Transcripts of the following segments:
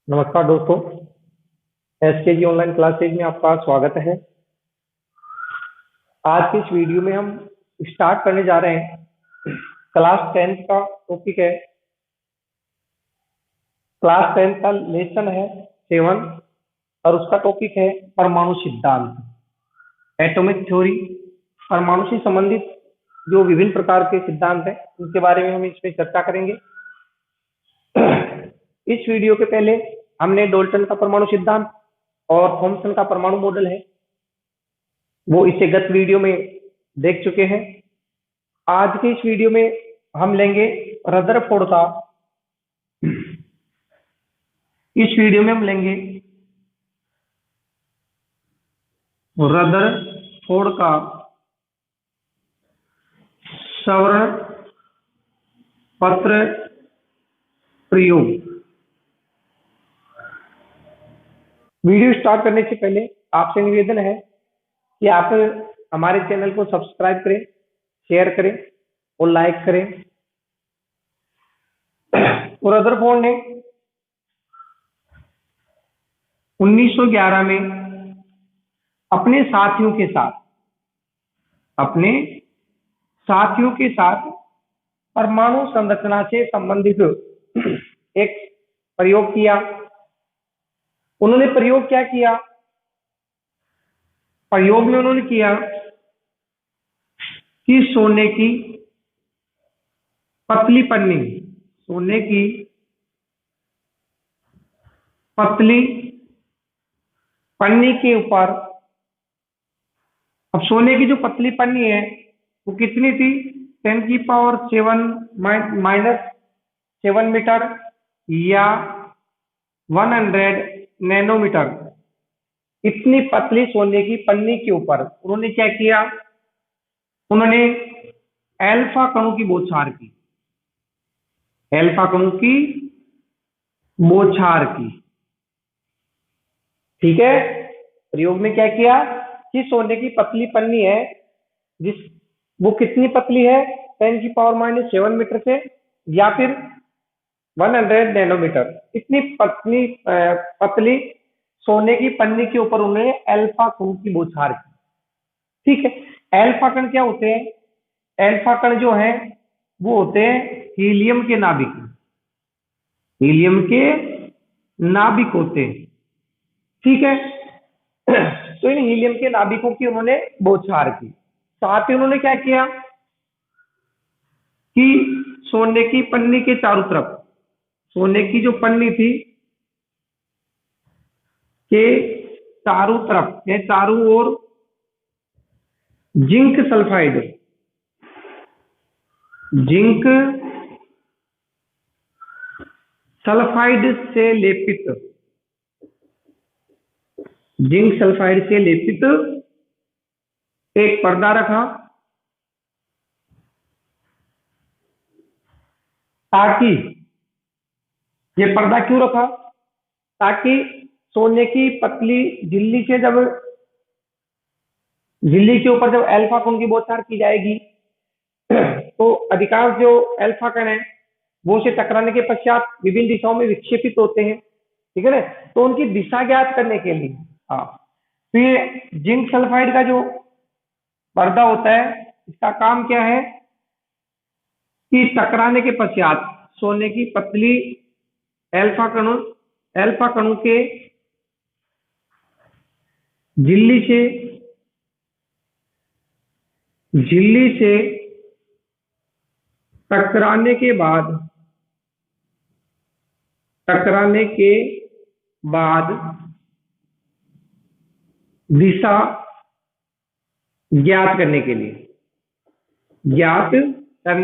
नमस्कार दोस्तों। SKG online classes में आपका स्वागत है। आज के इस वीडियो में हम स्टार्ट करने जा रहे हैं। क्लास 10 का टॉपिक है। क्लास 10 का लेसन है 7 और उसका टॉपिक है परमाणु सिद्धांत, एटॉमिक थ्योरी। परमाणु से संबंधित जो विभिन्न प्रकार के सिद्धांत हैं उनके बारे में हम इसमें चर्चा करेंगे। इस वीडियो के पहले हमने डोल्टन का परमाणु सिद्धांत और थॉमसन का परमाणु मॉडल है वो इससे गत वीडियो में देख चुके हैं। आज के इस वीडियो में हम लेंगे रदरफोर्ड का। इस वीडियो में हम लेंगे रदरफोर्ड का सवर्ण पत्र प्रयोग। वीडियो स्टार्ट करने से पहले आपसे निवेदन है कि आप हमारे चैनल को सब्सक्राइब करें, शेयर करें और लाइक करें। रदरफोर्ड ने 1911 में अपने साथियों के साथ परमाणु संरचना से संबंधित एक प्रयोग किया। उन्होंने प्रयोग क्या किया? प्रयोग में उन्होंने किया कि सोने की पतली पन्नी के ऊपर, अब सोने की जो पतली पन्नी है वो कितनी थी? 10⁻⁷ या 100 नैनोमीटर। इतनी पतली सोने की पन्नी के ऊपर उन्होंने क्या किया? उन्होंने अल्फा कणों की बौछार की। ठीक है। प्रयोग में क्या किया कि सोने की पतली पन्नी है, जिस वो कितनी पतली है? 10⁻⁷ मीटर से या फिर 100 नैनोमीटर। इतनी पतली सोने की पन्नी के ऊपर उन्होंने अल्फा कणों की बौछार की। ठीक है। अल्फा कण क्या होते हैं? अल्फा कण जो है वो होते हैं हीलियम के नाभिक होते हैं। ठीक है। तो इन हीलियम के नाभिकों की उन्होंने बौछार की। साथ ही उन्होंने क्या किया कि सोने की पन्नी के चारों तरफ, सोने की जो पन्नी थी के चारों तरफ या चारों ओर जिंक सल्फाइड से लेपित एक पर्दा रखा, ताकि ये पर्दा क्यों रखा? ताकि सोने की पतली झिल्ली के ऊपर जब अल्फा कण की बौछार की जाएगी तो अधिकांश जो अल्फा कण है वो से टकराने के पश्चात विभिन्न दिशाओं में विक्षेपित होते हैं। ठीक है ना। तो उनकी दिशा ज्ञात करने के लिए हाँ, तो ये जिंक सल्फाइड का जो पर्दा होता है इसका काम क्या है कि टकराने के पश्चात सोने की पतली अल्फा कणों के झिल्ली से टकराने के बाद दिशा ज्ञात करने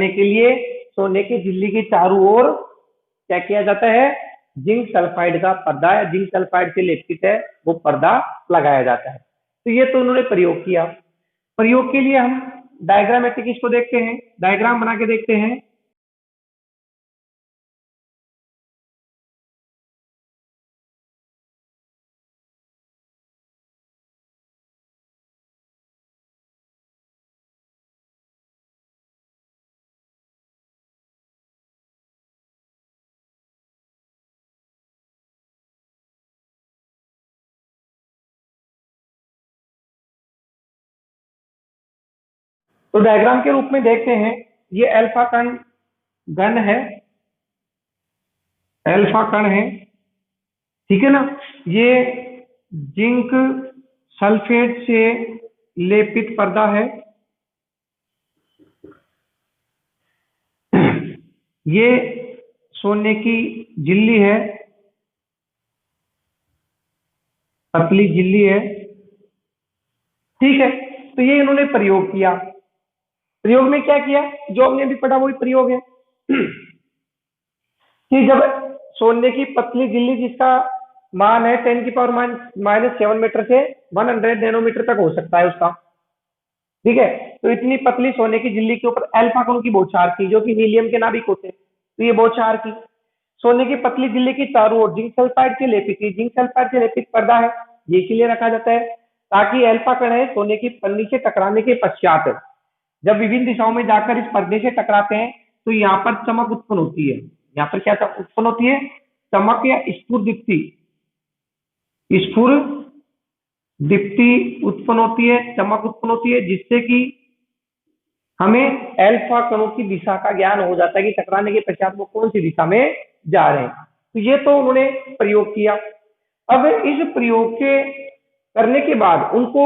के लिए सोने की झिल्ली के चारों ओर क्या किया जाता है? जिंक सल्फाइड का पर्दा या जिंक सल्फाइड से लेपित है वो पर्दा लगाया जाता है। तो ये तो उन्होंने प्रयोग किया। प्रयोग के लिए हम डायग्रामेटिक इसको देखते हैं, डायग्राम बना के देखते हैं। तो डायग्राम के रूप में देखते हैं, ये अल्फा कण घन है, अल्फा कण है, ठीक है ना। ये जिंक सल्फेट से लेपित पर्दा है, ये सोने की झिल्ली है, पतली झिल्ली है, ठीक है। तो ये इन्होंने प्रयोग किया। प्रयोग में क्या किया, जो हमने अभी पढ़ा वही प्रयोग है कि जब सोने की पतली झिल्ली जिसका मान है 10⁻⁻⁷ से 100 नैनोमीटर तक हो सकता है उसका, ठीक है। तो इतनी पतली सोने की झिल्ली के ऊपर अल्फा कणों की बौछार की, जो कि हीलियम के नाभिक होते हैं, तो ये बौछार की सोने की पतली झिल्ली की चारों ओर जिंक सल्फाइड से लेपित थी। जिंक सल्फाइड से लेपित पर्दा है, ये इसीलिए रखा जाता है ताकि अल्फा कण है सोने की पन्नी से टकराने के पश्चात जब विभिन्न दिशाओं में जाकर इस पर्दे से टकराते हैं तो यहाँ पर चमक उत्पन्न होती है। यहाँ पर क्या उत्पन्न होती है, चमक या स्फुर दीप्ति, स्फुर दीप्ति उत्पन्न होती है, चमक उत्पन्न होती है, जिससे कि हमें अल्फा कणों की दिशा का ज्ञान हो जाता है कि टकराने के पश्चात वो कौन सी दिशा में जा रहे हैं। तो ये तो उन्होंने प्रयोग किया। अब इस प्रयोग के करने के बाद उनको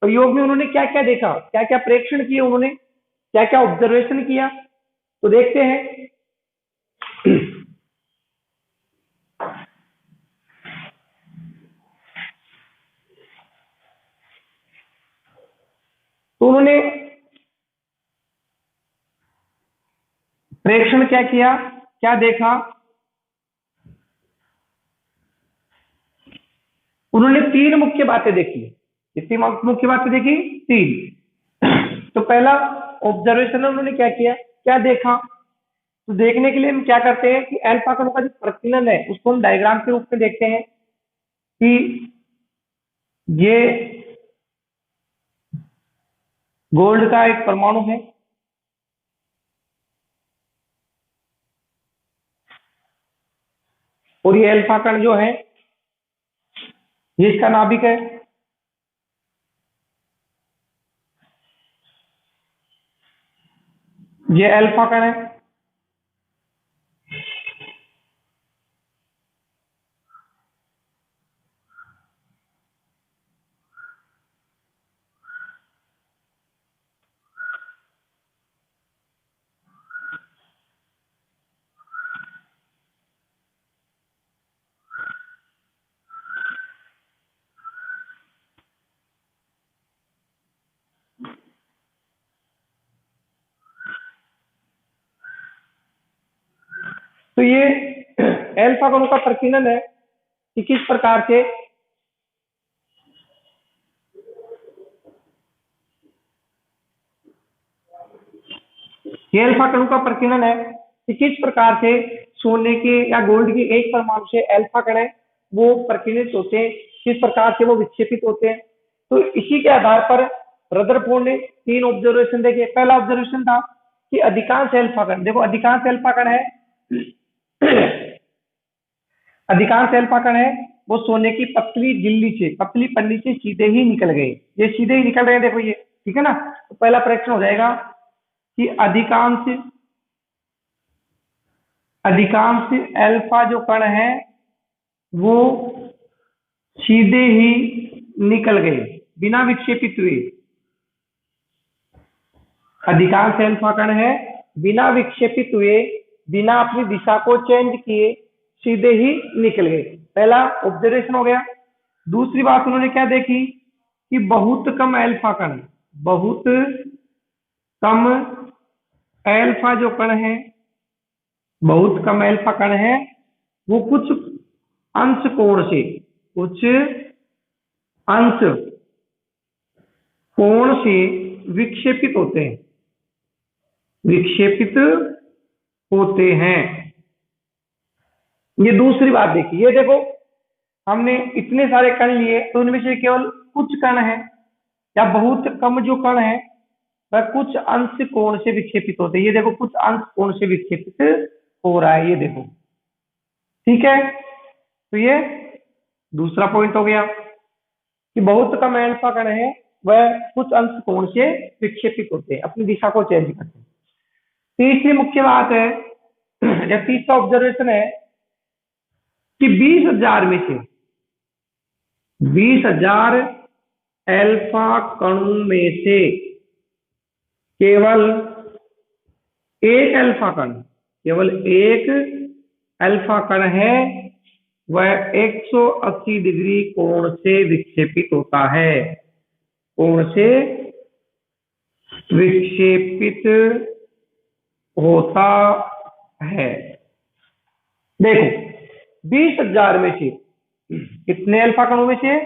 प्रयोग में उन्होंने क्या क्या देखा, क्या क्या प्रेक्षण किए, उन्होंने क्या क्या ऑब्जर्वेशन किया, तो देखते हैं। तो उन्होंने प्रेक्षण क्या किया, क्या देखा, उन्होंने तीन मुख्य बातें देखी। कितनी मुख्य बातें देखी, तीन। तो पहला ऑब्जर्वेशन उन्होंने क्या किया, क्या देखा, तो देखने के लिए हम क्या करते हैं कि अल्फा कणों का जो प्रकीर्णन है उसको हम डायग्राम के रूप में देखते हैं कि ये गोल्ड का एक परमाणु है, और ये अल्फा कण जो है ये इसका नाभिक है, ये अल्फा कण है, तो ये अल्फा कणों का प्रकीर्णन है कि किस प्रकार से ये अल्फा कणों का प्रकीर्णन है कि किस प्रकार से सोने के या गोल्ड के एक परमाणु से अल्फा कण है वो प्रकीर्णित होते हैं, किस प्रकार से वो विक्षेपित होते हैं। तो इसी के आधार पर रदरफोर्ड ने तीन ऑब्जर्वेशन देखे। पहला ऑब्जर्वेशन था कि अधिकांश अल्फा कण, देखो अधिकांश अल्फा कण है अधिकांश अल्फा कण है वो सोने की पतली झिल्ली से, पतली पन्नी से सीधे ही निकल गए, ये सीधे ही निकल रहे हैं, देखो ये, ठीक है ना। तो पहला प्रेक्षण हो जाएगा कि अधिकांश अल्फा जो कण है वो सीधे ही निकल गए बिना विक्षेपित हुए। अधिकांश अल्फा कण है बिना विक्षेपित हुए, बिना अपनी दिशा को चेंज किए सीधे ही निकल गए, पहला ऑब्जर्वेशन हो गया। दूसरी बात उन्होंने क्या देखी कि बहुत कम अल्फा कण, बहुत कम अल्फा जो कण है, बहुत कम अल्फा कण है वो कुछ अंश कोण से विक्षेपित होते हैं, विक्षेपित होते हैं। ये दूसरी बात देखी। ये देखो हमने इतने सारे कण लिए तो उनमें से केवल कुछ कण है या बहुत कम जो कण है वह कुछ अंश कोण से विक्षेपित होते हैं। ये देखो कुछ अंश कोण से विक्षेपित हो रहा है, ये देखो, ठीक है। तो ये दूसरा पॉइंट हो गया कि बहुत कम अल्फा कण है वह कुछ अंश कोण से विक्षेपित होते हैं, अपनी दिशा को चेंज करते हैं। तीसरी मुख्य बात है या तीसरा ऑब्जर्वेशन है कि 20,000 में से 20,000 अल्फा कणों में से केवल एक अल्फा कण, केवल एक अल्फा कण है, वह 180 डिग्री कोण से विक्षेपित होता है, कोण से विक्षेपित होता है। देखो 20,000 में से कितने अल्फा कणों में से,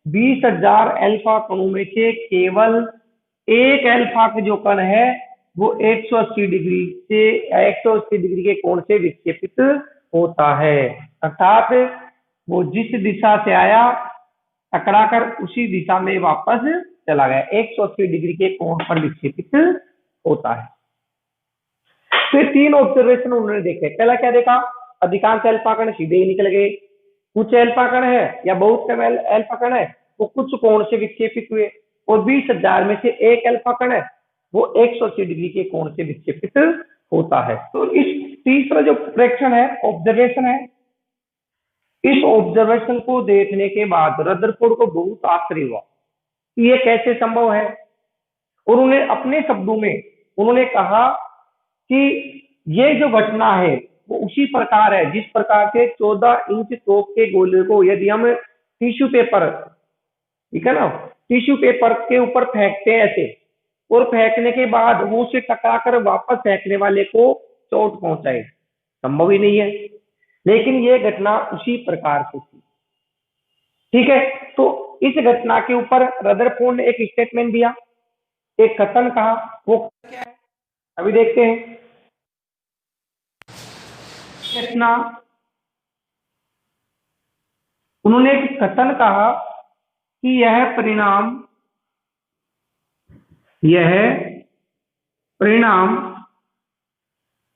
20,000 अल्फा कणों में से केवल एक अल्फा का जो कण है वो 180 डिग्री से 180 डिग्री के कोण से विक्षेपित होता है, अर्थात वो जिस दिशा से आया टकराकर उसी दिशा में वापस चला गया, 180 डिग्री के कोण पर विक्षेपित होता है। तो ये तीन ऑब्जर्वेशन उन्होंने देखे। पहला क्या देखा, अधिकांश अल्फा कण सीधे ही निकल गए, कुछ अल्फा कण है या बहुत कम अल्फा कण है वो कुछ कोण से विक्षेपित हुए, और 20,000 में से एक अल्फा कण है वो 180 डिग्री के कोण से विक्षेपित होता है। तो इस तीसरा जो प्रेक्षण है, ऑब्जर्वेशन है, इस ऑब्जर्वेशन को देखने के बाद रदरफोर्ड को बहुत आश्चर्य हुआ कि ये कैसे संभव है, और उन्हें अपने शब्दों में उन्होंने कहा कि ये जो घटना है वो उसी प्रकार है जिस प्रकार से 14 इंच तोप के गोले को यदि हम टिश्यू पेपर, ठीक है ना, टिश्यू पेपर के ऊपर फेंकते हैं ऐसे, और फेंकने के बाद वो उसे टकराकर वापस फेंकने वाले को चोट पहुंचाए, संभव ही नहीं है। लेकिन ये घटना उसी प्रकार से थी, ठीक है। तो इस घटना के ऊपर रदरफोर्ड ने एक स्टेटमेंट दिया, एक कथन कहा, वो क्या है अभी देखते हैं। घटना, उन्होंने एक कथन कहा कि यह परिणाम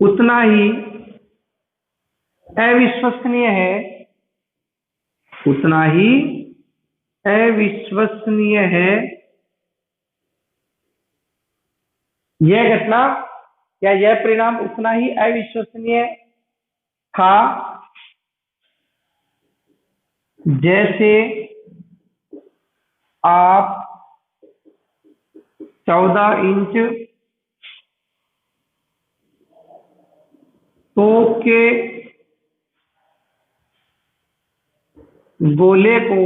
उतना ही अविश्वसनीय है, उतना ही अविश्वसनीय है, यह घटना या यह परिणाम उतना ही अविश्वसनीय था जैसे आप 14 इंच तोप के गोले को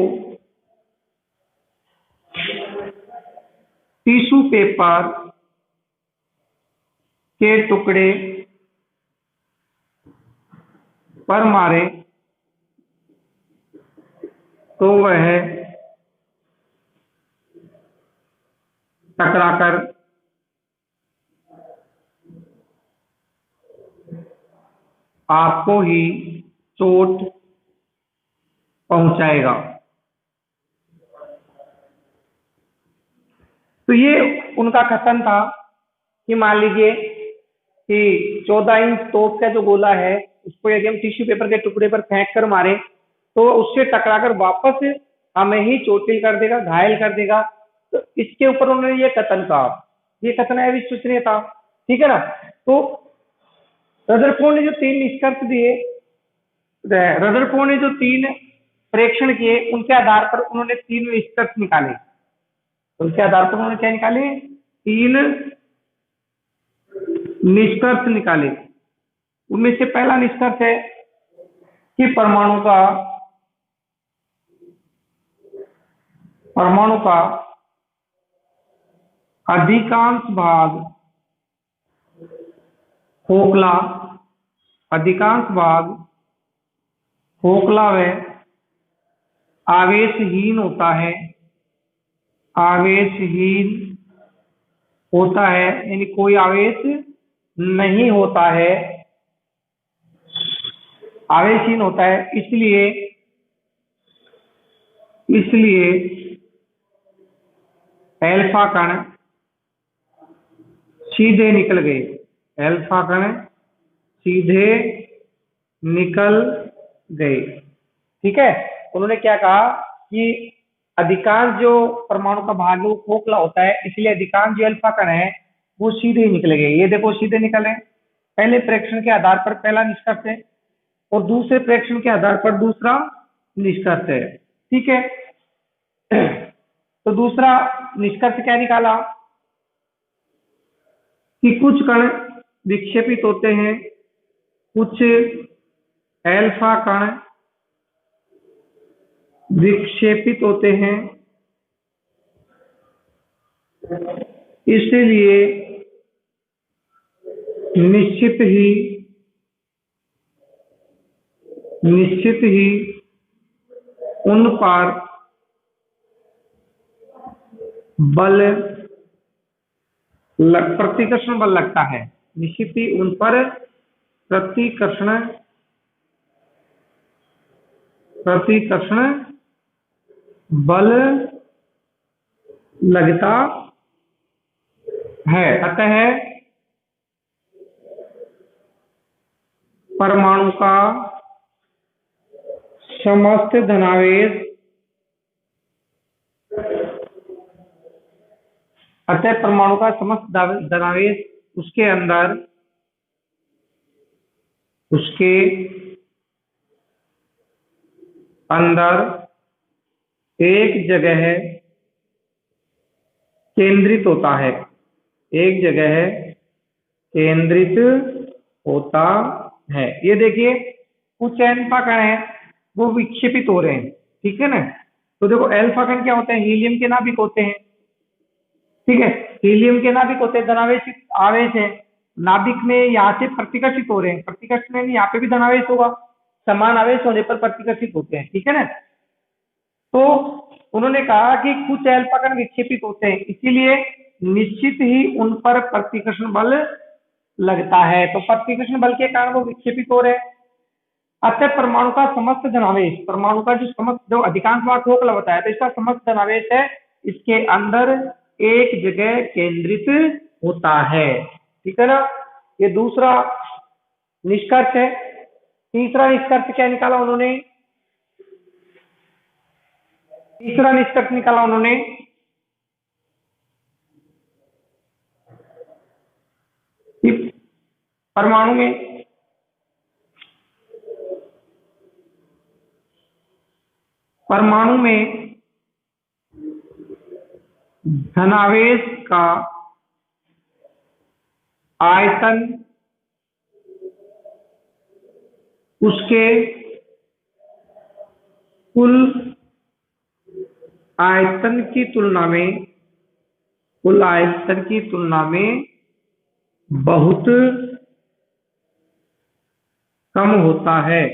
टिश्यू पेपर के टुकड़े पर मारे तो वह टकराकर आपको ही चोट पहुंचाएगा। तो ये उनका कथन था कि मान लीजिए कि 14 इंच तोप का जो गोला है उसको यदि हम टिश्यू पेपर के टुकड़े पर फेंक कर मारे तो उससे टकराकर वापस हमें ही चोटिल कर देगा, घायल कर देगा। तो इसके ऊपर उन्होंने ये कथन कहा, ये कथन अविश्वसनीय था, ठीक है ना। तो रदरफोर्ड ने जो तीन निष्कर्ष दिए, रदरफोर्ड ने जो तीन प्रेक्षण किए, उनके आधार पर उन्होंने तीन निष्कर्ष निकाले। उनके आधार पर उन्होंने क्या निकाले, तीन निष्कर्ष निकाले। उनमें से पहला निष्कर्ष है कि परमाणु का अधिकांश भाग खोखला व आवेशहीन होता है, यानी कोई आवेश नहीं होता है, आवेशहीन होता है। इसलिए अल्फा कण सीधे निकल गए, अल्फा कण सीधे निकल गए, ठीक है। उन्होंने क्या कहा कि अधिकांश जो परमाणु का भाग है वो खोखला होता है, इसलिए अधिकांश जो अल्फा कण है वो सीधे ही निकलेंगे। ये देखो सीधे निकले, पहले प्रेक्षण के आधार पर पहला निष्कर्ष है और दूसरे प्रेक्षण के आधार पर दूसरा निष्कर्ष है। ठीक है, तो दूसरा निष्कर्ष क्या निकाला कि कुछ कण विक्षेपित होते हैं, कुछ अल्फा कण विक्षेपित होते हैं, इसलिए निश्चित ही उन पर प्रतिकर्षण बल लगता है। निश्चित ही उन पर प्रतिकर्षण बल लगता है। अतः परमाणु का समस्त धनावेश उसके अंदर एक जगह केंद्रित होता है, ये देखिए कुछ अल्फा कण है वो विक्षेपित हो रहे हैं। ठीक है ना, तो देखो अल्फा कण क्या होते हैं, हीलियम के नाभिक होते हैं। ठीक है, हीलियम के नाभिक होते हैं, धनावेशित आवेश है नाभिक में, यहाँ से प्रतिकर्षित हो रहे हैं। प्रतिकर्षण में यहाँ पे भी धनावेश होगा, समान आवेश होने पर प्रतिकर्षित होते हैं। ठीक है ना, तो उन्होंने कहा कि कुछ अल्फा कण विक्षेपित होते हैं, इसीलिए निश्चित ही उन पर प्रतिकर्षण बल लगता है। तो प्रतिकर्षण बल के कारण वो विक्षेपित हो रहे हैं। अतः परमाणु का समस्त धनावेश, परमाणु का जो अधिकांश भाग खोखला बताया, तो इसका समस्त धनावेश है इसके अंदर एक जगह केंद्रित होता है। ठीक है ना, ये दूसरा निष्कर्ष है। तीसरा निष्कर्ष क्या निकाला उन्होंने, कि परमाणु में धनावेश का आयतन उसके कुल आयतन की तुलना में बहुत कम होता है,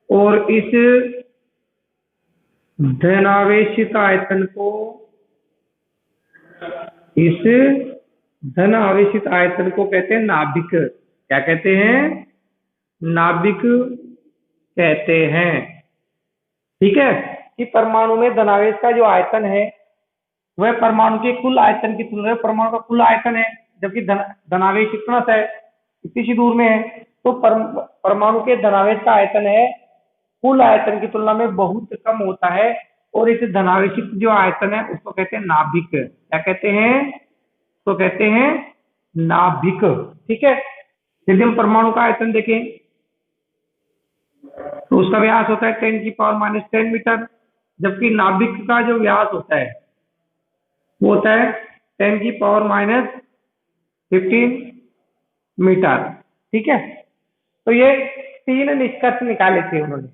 और इस धनावेशित आयतन को कहते हैं नाभिक। क्या कहते हैं, नाभिक कहते हैं। ठीक है, कि परमाणु में धनावेश का जो आयतन है वह परमाणु के कुल आयतन की तुलना में, परमाणु का कुल आयतन है जबकि धनावेश इतना सा है, इतनी सी दूर में है, तो परमाणु के धनावेश का आयतन है कुल आयतन की तुलना में बहुत कम होता है, और इस धनावेशित जो आयतन है उसको कहते हैं नाभिक। क्या कहते हैं, तो कहते हैं नाभिक। ठीक है, यदि हम परमाणु का आयतन देखें तो उसका व्यास होता है 10⁻⁻10 मीटर, जबकि नाभिक का जो व्यास होता है वो होता है 10⁻15 मीटर। ठीक है, तो ये 3 निष्कर्ष निकाले थे उन्होंने।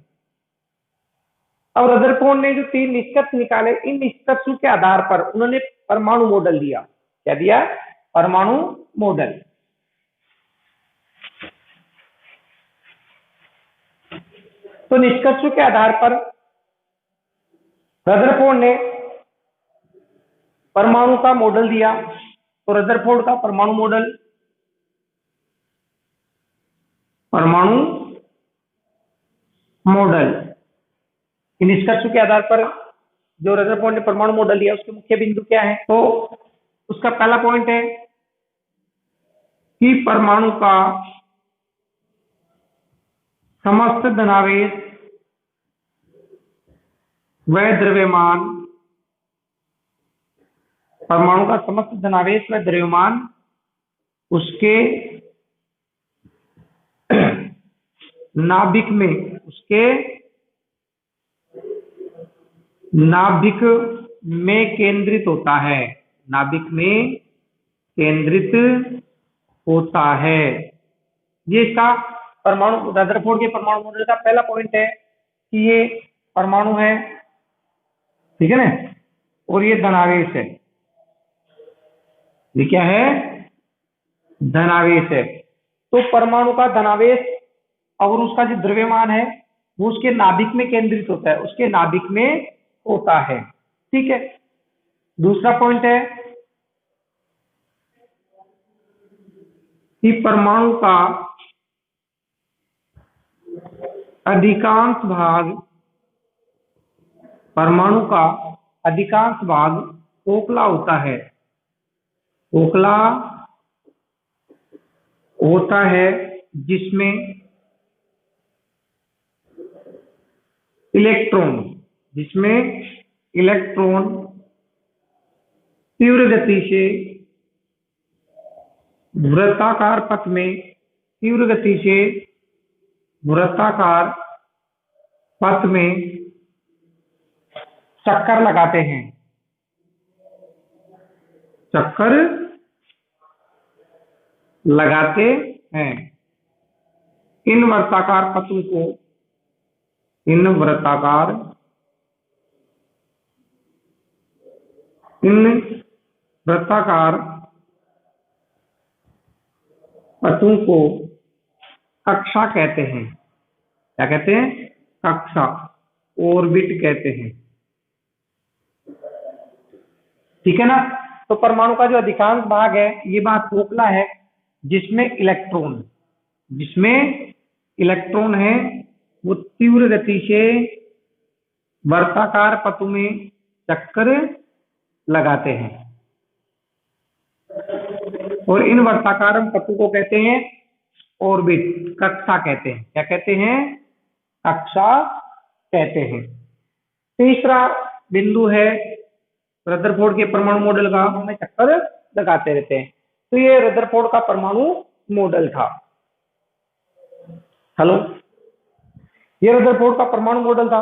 अब रदरफोर्ड ने जो 3 निष्कर्ष निकाले, इन निष्कर्षों के आधार पर उन्होंने परमाणु मॉडल दिया। क्या दिया, परमाणु मॉडल। तो निष्कर्षों के आधार पर रदरफोर्ड ने परमाणु का मॉडल दिया। तो रदरफोर्ड का परमाणु मॉडल निष्कर्षों के आधार पर जो रदरफोर्ड ने परमाणु मॉडल दिया उसके मुख्य बिंदु क्या है, तो उसका पहला पॉइंट है कि परमाणु का समस्त धनावेश व द्रव्यमान, परमाणु का समस्त धनावेश व द्रव्यमान उसके नाभिक में, उसके नाभिक में केंद्रित होता है, नाभिक में केंद्रित होता है। ये इसका परमाणु, रदरफोर्ड के परमाणु मॉडल का पहला पॉइंट है कि ये परमाणु है, ठीक है ना, और ये धनावेश है। ये क्या है? धनावेश है। तो परमाणु का धनावेश और उसका जो द्रव्यमान है वो उसके नाभिक में केंद्रित होता है, उसके नाभिक में होता है, ठीक है। दूसरा पॉइंट है कि परमाणु का अधिकांश भाग, परमाणु का अधिकांश भाग खोखला होता है, खोखला होता है, जिसमें इलेक्ट्रॉन, जिसमें इलेक्ट्रॉन तीव्र गति से वृत्ताकार पथ में, तीव्र गति से वृत्ताकार पथ में चक्कर लगाते हैं, चक्कर लगाते हैं। इन वृत्ताकार पथों को, इन वृत्ताकार, इन वृत्ताकार पथों को कक्षा कहते हैं। क्या कहते हैं? कक्षा, ऑर्बिट कहते हैं, ठीक है ना। तो परमाणु का जो अधिकांश भाग है ये भाग खोखला है, जिसमें इलेक्ट्रॉन, जिसमें इलेक्ट्रॉन है वो तीव्र गति से वर्ताकार पथों में चक्कर लगाते हैं, और इन वर्ताकार पथों को कहते हैं ऑर्बिट, कक्षा कहते हैं। क्या कहते हैं? कक्षा कहते हैं। तीसरा बिंदु है रदरफोर्ड के परमाणु मॉडल का, हमें चक्कर लगाते रहते हैं। तो ये रदरफोर्ड का परमाणु मॉडल था। हेलो, ये रदरफोर्ड का परमाणु मॉडल था।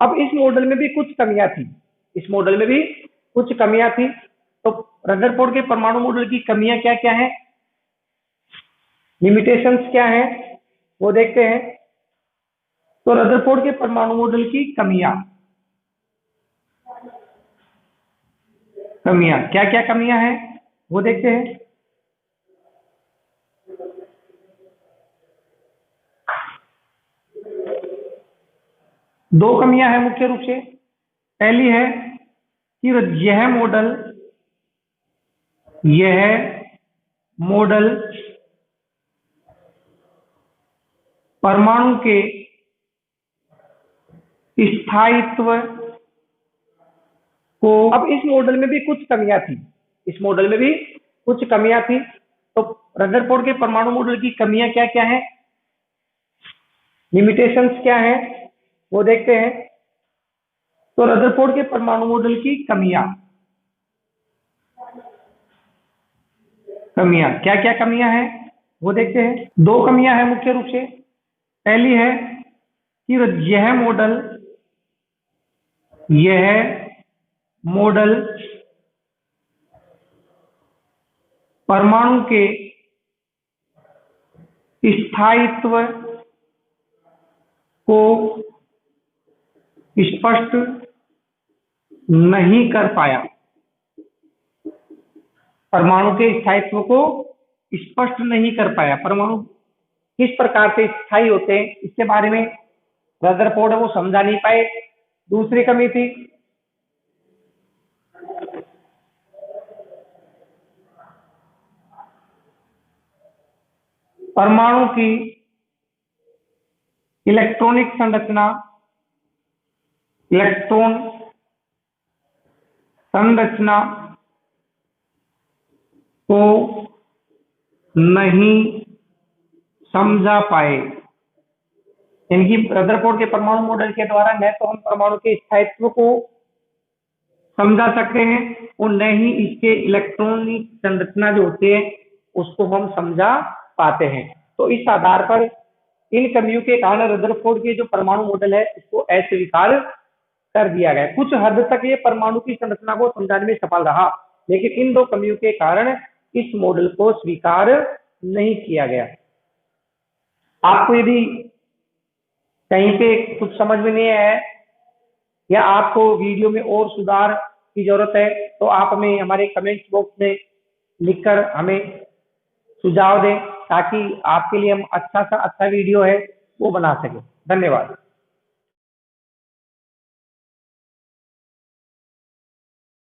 अब इस मॉडल में भी कुछ कमियां थी, इस मॉडल में भी कुछ कमियां थी। तो रदरफोर्ड के परमाणु मॉडल की कमियां क्या क्या है, लिमिटेशंस क्या है, वो देखते हैं। तो रदरफोर्ड के परमाणु मॉडल की कमियां, कमियां क्या क्या कमियां हैं वो देखते हैं। दो कमियां हैं मुख्य रूप से। पहली है कि यह मॉडल परमाणु के स्थायित्व को, अब इस मॉडल में भी कुछ कमियां थी, इस मॉडल में भी कुछ कमियां थी। तो रदरफोर्ड के परमाणु मॉडल की कमियां क्या क्या हैं, लिमिटेशंस क्या हैं, वो देखते हैं। तो रदरफोर्ड के परमाणु मॉडल की कमियां क्या क्या कमियां हैं वो देखते हैं। दो कमियां हैं मुख्य रूप से। पहली है कि यह मॉडल परमाणु के स्थायित्व को स्पष्ट नहीं कर पाया, परमाणु के स्थायित्व को स्पष्ट नहीं कर पाया। परमाणु किस प्रकार से स्थायी होते हैं इसके बारे में रदरफोर्ड वो समझा नहीं पाए। दूसरी कमी थी परमाणु की इलेक्ट्रॉनिक संरचना, इलेक्ट्रॉन संरचना को नहीं समझा पाए, इनकी रदरफोर्ड के परमाणु मॉडल के द्वारा न तो हम परमाणु के स्थायित्व को समझा सकते हैं और न ही इसके इलेक्ट्रॉनिक संरचना जो होती है उसको हम समझा पाते हैं। तो इस आधार पर इन कमियों के कारण रदरफोर्ड के जो परमाणु मॉडल है उसको अस्वीकार कर दिया गया। कुछ हद तक ये परमाणु की संरचना को समझाने में सफल रहा, लेकिन इन दो कमियों के कारण इस मॉडल को स्वीकार नहीं किया गया। आपको यदि कहीं पे कुछ समझ में नहीं आया या आपको वीडियो में और सुधार की जरूरत है तो आप हमें हमारे कमेंट्स बॉक्स में लिखकर हमें सुझाव दें, ताकि आपके लिए हम अच्छा सा अच्छा वीडियो है वो बना सकें। धन्यवाद।